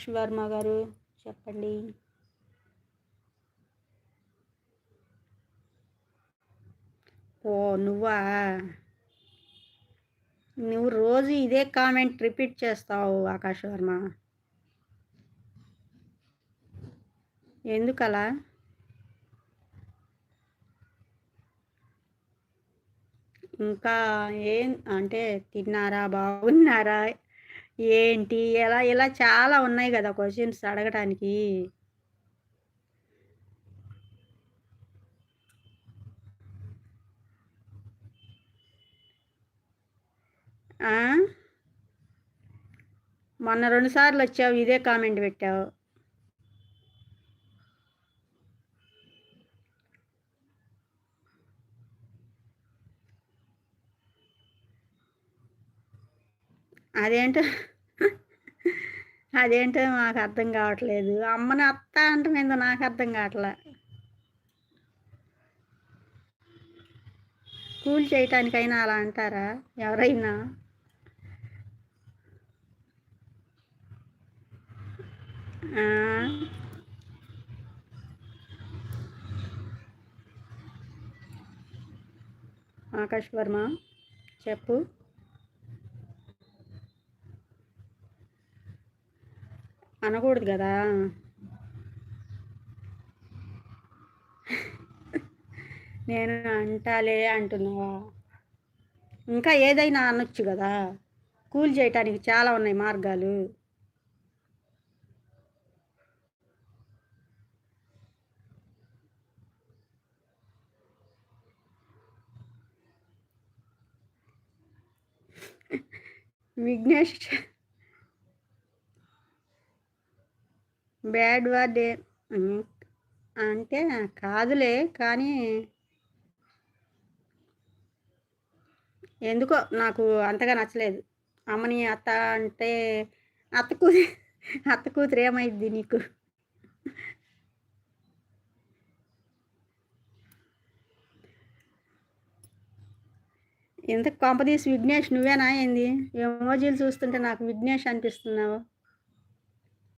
ఆకాష్ వర్మ గారు చెప్పండి. ఓ నువ్వా? నువ్వు రోజు ఇదే కామెంట్ రిపీట్ చేస్తావు ఆకాష్ వర్మ. ఎందుకలా? ఇంకా ఏం అంటే తిన్నారా, బాగున్నారా, ఏంటి, ఎలా ఇలా చాలా ఉన్నాయి కదా క్వశ్చన్స్ అడగటానికి. ఆ? మొన్న 2 సార్లు వచ్చావు, ఇదే కామెంట్ పెట్టావు. అదేంటో అదేంటో మాకు అర్థం కావట్లేదు. అమ్మని అత్త అంటమేందో నాకు అర్థం కావట్లే. కూల్ చేయటానికైనా అలా అంటారా ఎవరైనా? ఆ? ఆకాష్ వర్మ చెప్పు. అనకూడదు కదా. నేను అంటాలే అంటున్నావా? ఇంకా ఏదైనా అనొచ్చు కదా. కూల్ చేయటానికి చాలా ఉన్నాయి మార్గాలు. విఘ్నేష్ బ్యాడ్ వర్డ్ అంటే కాదులే, కానీ ఎందుకో నాకు అంతగా నచ్చలేదు. అమ్మని అత్త అంటే అత్త కూతురు అత్త కూతురు ఏమైద్ది నీకు? ఇంత కొంపదీసి విఘ్నేష్ నువ్వేనా ఏంది? ఎమోజీలు చూస్తుంటే నాకు విఘ్నేష్ అనిపిస్తున్నావు.